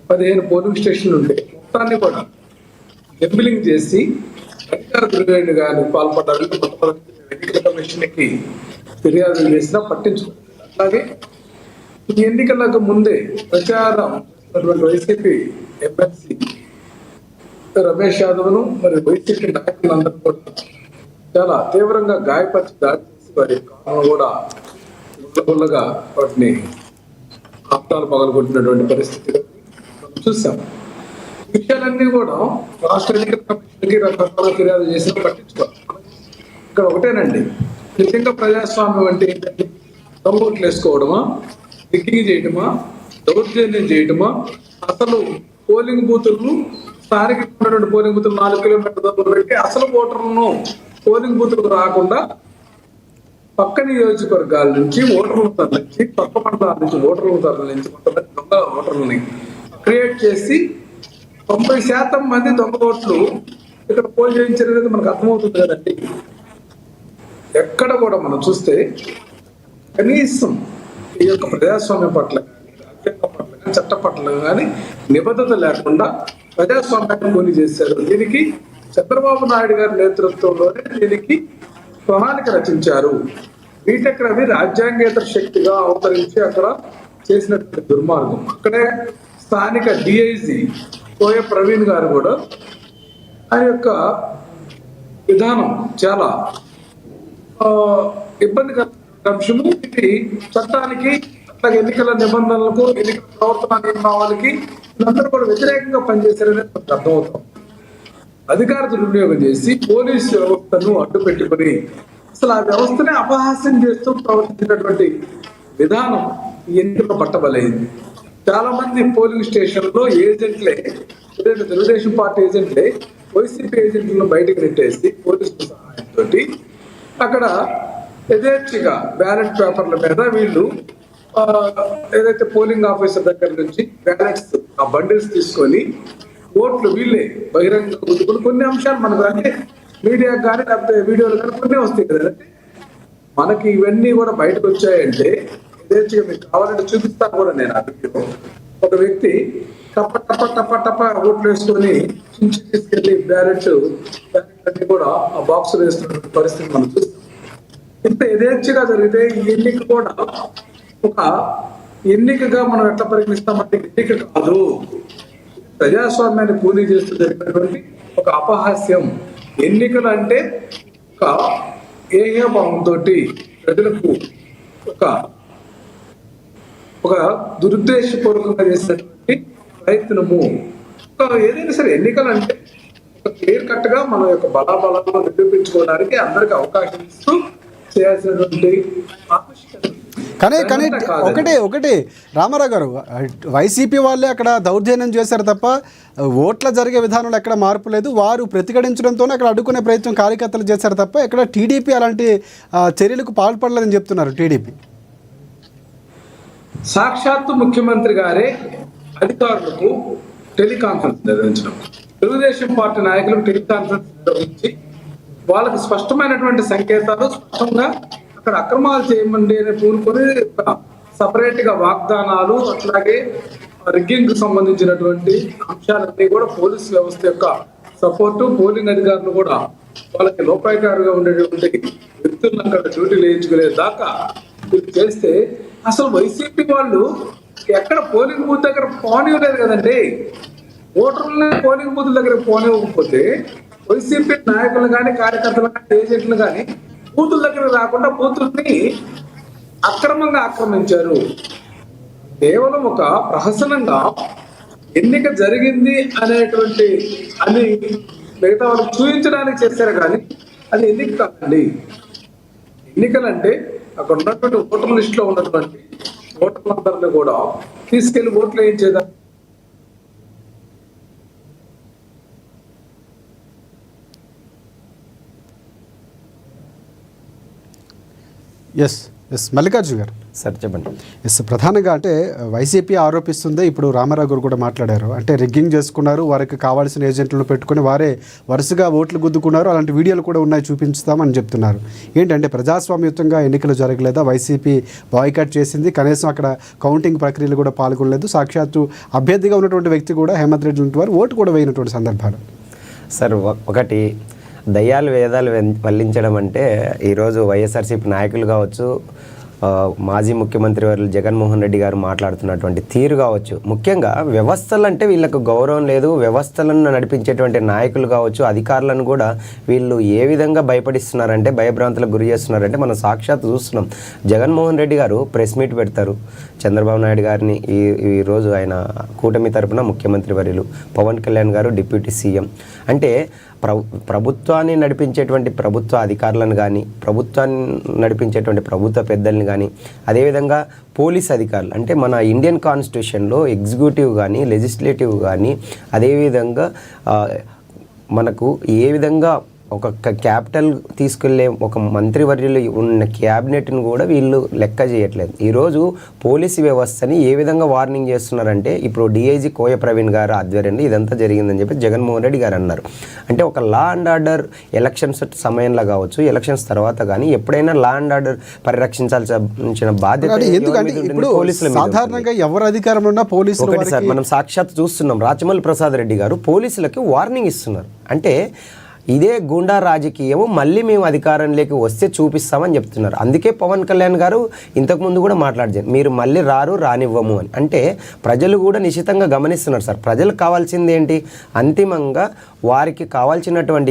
15 polling స్టేషన్లు ఉండే మొత్తాన్ని కూడా జంబిలింగ్ చేసి అధికార దుర్వినియోగానికి పాల్పడ్డారు. ఎన్నికల కమిషన్కి ఫిర్యాదులు చేసినా పట్టించుకోలేదు. అలాగే ఈ ఎన్నికలకు ముందే ప్రచారం వైసీపీ ఎమ్మెల్సీ రమేష్ యాదవ్ను మరి వైసీపీ నాయకులందరూ కూడా చాలా తీవ్రంగా గాయపరిచి దాడి చేసి వారి కారణం కూడా గుల్లగా వాటిని ఆప్తాలు పగలగొట్టినటువంటి పరిస్థితి మనం చూసాం. ఈ విషయాలన్నీ కూడా రాష్ట్ర ఎన్నికల కమిషన్కి రకరకాల ఫిర్యాదు చేసి పట్టించుకోవాలి. ఇక్కడ ఒకటేనండి, నిజంగా ప్రజాస్వామ్యం అంటే ఏంటంటే దొంగోట్లు వేసుకోవడమా, రిగ్గింగ్ చేయటమా, దౌర్జన్యం చేయటమా, అసలు పోలింగ్ బూతులను స్థానిక పోలింగ్ బూతులు 4 కిలోమీటర్ల దూరం పెట్టి అసలు ఓటర్లను పోలింగ్ బూతులకు రాకుండా పక్క నియోజకవర్గాల నుంచి ఓటర్లను తరలించి, పక్క మండలాల నుంచి ఓటర్లను తరలించి కొంతమంది దొంగ ఓటర్లని క్రియేట్ చేసి 90% మంది దొంగ ఓట్లు ఇక్కడ పోల్ చేయించలేదు మనకు అర్థమవుతుంది కదండి. ఎక్కడ కూడా మనం చూస్తే కనీసం ఈ యొక్క ప్రజాస్వామ్యం పట్ల రాజ్యాంగం పట్ల కానీ చట్ట పట్ల కానీ నిబద్ధత లేకుండా ప్రజాస్వామ్యాన్ని కూలి చేశారు. దీనికి చంద్రబాబు నాయుడు గారి నేతృత్వంలోనే దీనికి ప్రణాళిక రచించారు. బీటెక్ రవి రాజ్యాంగేతర శక్తిగా అవతరించి అక్కడ చేసినటువంటి దుర్మార్గం. అక్కడే స్థానిక డిఐజీ కోయ ప్రవీణ్ గారు కూడా ఆయన యొక్క విధానం చాలా ఇబ్బందికర అంశము. ఇది చట్టానికి అట్లాగే ఎన్నికల నిబంధనలకు, ఎన్నికల ప్రవర్తన నియమావళికి అందరూ కూడా వ్యతిరేకంగా పనిచేశారనేది మనకు అర్థమవుతాం. అధికార దుర్వినియోగం చేసి పోలీసు వ్యవస్థను అడ్డు పెట్టుకుని అసలు ఆ వ్యవస్థనే అపహాస్యం చేస్తూ ప్రవర్తించినటువంటి విధానం ఈ ఎన్నికల్లో పట్టబలైంది. చాలా మంది పోలింగ్ స్టేషన్లో ఏజెంట్లే, తెలుగుదేశం పార్టీ ఏజెంట్లే వైసీపీ ఏజెంట్లను బయటకు నెట్టేసి పోలీసుల సహాయంతో అక్కడ యథేచ్ఛగా బ్యాలెట్ పేపర్ల మీద వీళ్ళు ఏదైతే పోలింగ్ ఆఫీసర్ దగ్గర నుంచి బ్యాలెట్స్ ఆ బండిల్స్ తీసుకొని ఓట్లు వీళ్ళే బహిరంగ కొన్ని అంశాలు మనకు అంటే మీడియా కానీ లేకపోతే వీడియోలు కానీ కొన్ని వస్తాయి కదంటే మనకి ఇవన్నీ కూడా బయటకు వచ్చాయంటే యథేచ్ఛగా మీకు కావాలంటే చూపిస్తాను కూడా నేను. ఆ వీడియో ఒక వ్యక్తి టప్ప టప్ప టప్ప టప్ప ఓట్లు వేసుకొని చించి తీసుకెళ్లి బ్యాలెట్ అన్ని కూడా ఆ బాక్స్ వేస్తున్న పరిస్థితి మనం చూస్తాం. ఇంత యథేచ్ఛగా జరిగితే ఈ ఎన్నిక కూడా ఒక ఎన్నికగా మనం ఎట్లా పరిగణిస్తామంటే ఎన్నిక కాదు, ప్రజాస్వామ్యాన్ని కూలీ చేస్తూ జరిగినటువంటి ఒక అపహాస్యం. ఎన్నికలు అంటే ఒక ఏహ్యభావంతో ప్రజలకు ఒక దురుద్దేశపూర్వకంగా చేసినటువంటి ప్రయత్నము. ఏదైనా సరే ఎన్నికలు అంటే ఒక క్లియర్ కట్ గా మన యొక్క బలాబలాలను నిరూపించుకోవడానికి అందరికి అవకాశం ఇస్తూ చేయాల్సినటువంటి ఆవశ్యకత. కానీ ఒకటి రామారావు గారు, వైసీపీ వాళ్ళే అక్కడ దౌర్జన్యం చేశారు తప్ప ఓట్ల జరిగే విధానంలో ఎక్కడ మార్పు లేదు. వారు ప్రతిఘటించడంతోనే అక్కడ అడ్డుకునే ప్రయత్నం కార్యకర్తలు చేశారు తప్ప ఎక్కడ టీడీపీ అలాంటి చర్యలకు పాల్పడలేదని చెప్తున్నారు. టీడీపీ సాక్షాత్తు ముఖ్యమంత్రి గారే అధికారులకు టెలికాన్ఫరెన్స్ నిర్వహించడం, తెలుగుదేశం పార్టీ నాయకులకు టెలికాన్ఫరెన్స్ నిర్వహించి వాళ్ళకి స్పష్టమైనటువంటి సంకేతాలు స్పష్టంగా అక్కడ అక్రమాలు చేయమండి అని పూనుకొని సపరేట్ గా వాగ్దానాలు, అట్లాగే రిగ్గింగ్ కు సంబంధించినటువంటి అంశాలన్నీ కూడా పోలీసు వ్యవస్థ యొక్క సపోర్టు, పోలింగ్ అధికారులు కూడా వాళ్ళకి లోపాయకారుగా ఉండేటువంటి వ్యక్తులను అక్కడ డ్యూటీలు వేయించుకునే దాకా ఇది చేస్తే అసలు వైసీపీ వాళ్ళు ఎక్కడ పోలింగ్ బూత్ దగ్గర పోనివ్వలేదు కదండి. ఓటర్లని పోలింగ్ బూత్ దగ్గర పోనివ్వకపోతే వైసీపీ నాయకులు కానీ, కార్యకర్తలు కానీ, ఏజెంట్లు కానీ బూతుల దగ్గర రాకుండా బూతుల్ని అక్రమంగా ఆక్రమించారు. కేవలం ఒక ప్రహసనంగా ఎన్నిక జరిగింది అనేటువంటి అని మిగతా వాళ్ళకి చూపించడానికి చేశారు కానీ అది ఎన్నిక కాదండి. ఎన్నికలంటే అక్కడ ఉన్నటువంటి ఓటర్ లిస్ట్ లో ఉన్నటువంటి ఓటర్లందరినీ కూడా తీసుకెళ్లి ఓట్లు వేయించేదా. ఎస్ ఎస్ మల్లికార్జున గారు. సార్ చెప్పండి. ఎస్ ప్రధానంగా అంటే వైసీపీ ఆరోపిస్తుంది, ఇప్పుడు రామారావు గారు కూడా మాట్లాడారు, అంటే రిగ్గింగ్ చేసుకున్నారు, వారికి కావాల్సిన ఏజెంట్లను పెట్టుకుని వారే వరుసగా ఓట్లు గుద్దుకున్నారు, అలాంటి వీడియోలు కూడా ఉన్నాయి చూపించుతామని చెప్తున్నారు. ఏంటంటే ప్రజాస్వామ్యయుతంగా ఎన్నికలు జరగలేదా, వైసీపీ బాయ్కాట్ చేసింది, కనీసం అక్కడ కౌంటింగ్ ప్రక్రియలు కూడా పాల్గొనలేదు, సాక్షాత్తు అభ్యర్థిగా ఉన్నటువంటి వ్యక్తి కూడా హేమంత్ రెడ్డి లాంటి వారు ఓటు కూడా వేయినటువంటి సందర్భాలు. సార్ ఒకటి దయ్యాలు వేదాలు వల్లించడం అంటే ఈరోజు వైఎస్ఆర్సీపీ నాయకులు కావచ్చు, మాజీ ముఖ్యమంత్రి వారు జగన్మోహన్ రెడ్డి గారు మాట్లాడుతున్నటువంటి తీరు కావచ్చు, ముఖ్యంగా వ్యవస్థలు అంటే వీళ్ళకు గౌరవం లేదు, వ్యవస్థలను నడిపించేటువంటి నాయకులు కావచ్చు, అధికారులను కూడా వీళ్ళు ఏ విధంగా భయపడిస్తున్నారంటే, భయభ్రాంతులకు గురి చేస్తున్నారంటే మనం సాక్షాత్ చూస్తున్నాం. జగన్మోహన్ రెడ్డి గారు ప్రెస్ మీట్ పెడతారు, చంద్రబాబు నాయుడు గారిని ఈరోజు ఆయన కూటమి తరపున ముఖ్యమంత్రి వర్యులు, పవన్ కళ్యాణ్ గారు డిప్యూటీ సీఎం, అంటే ప్రభుత్వాన్ని నడిపించేటువంటి ప్రభుత్వ అధికారులను కానీ, ప్రభుత్వాన్ని నడిపించేటువంటి ప్రభుత్వ పెద్దల్ని కానీ, అదేవిధంగా పోలీస్ అధికారులు, అంటే మన ఇండియన్ కాన్స్టిట్యూషన్లో ఎగ్జిక్యూటివ్ కానీ లెజిస్లేటివ్ కానీ, అదేవిధంగా మనకు ఏ విధంగా ఒక క్యాపిటల్ తీసుకెళ్లే ఒక మంత్రివర్యులు ఉన్న క్యాబినెట్ను కూడా వీళ్ళు లెక్క చేయట్లేదు. ఈరోజు పోలీసు వ్యవస్థని ఏ విధంగా వార్నింగ్ చేస్తున్నారంటే, ఇప్పుడు డిఐజీ కోయ ప్రవీణ్ గారు ఆధ్వర్యంలో ఇదంతా జరిగిందని చెప్పి జగన్మోహన్ రెడ్డి గారు అన్నారు. అంటే ఒక లా అండ్ ఆర్డర్ ఎలక్షన్స్ సమయంలో కావచ్చు, ఎలక్షన్స్ తర్వాత కానీ ఎప్పుడైనా లా అండ్ ఆర్డర్ పరిరక్షించాల్సిన బాధ్యత పోలీసుల మీద. సాధారణంగా ఎవరు అధికారంలో ఉన్నా పోలీసులు. సార్ మనం సాక్షాత్ చూస్తున్నాం, రాచమల్లి ప్రసాద్ రెడ్డి గారు పోలీసులకి వార్నింగ్ ఇస్తున్నారు. అంటే ఇదే గూండా రాజకీయం మళ్ళీ మేము అధికారంలోకి వస్తే చూపిస్తామని చెప్తున్నారు. అందుకే పవన్ కళ్యాణ్ గారు ఇంతకుముందు కూడా మాట్లాడారు, మీరు మళ్ళీ రానివ్వము అని. అంటే ప్రజలు కూడా నిశ్చితంగా గమనిస్తున్నారు సార్. ప్రజలకు కావాల్సింది ఏంటి, అంతిమంగా వారికి కావాల్సినటువంటి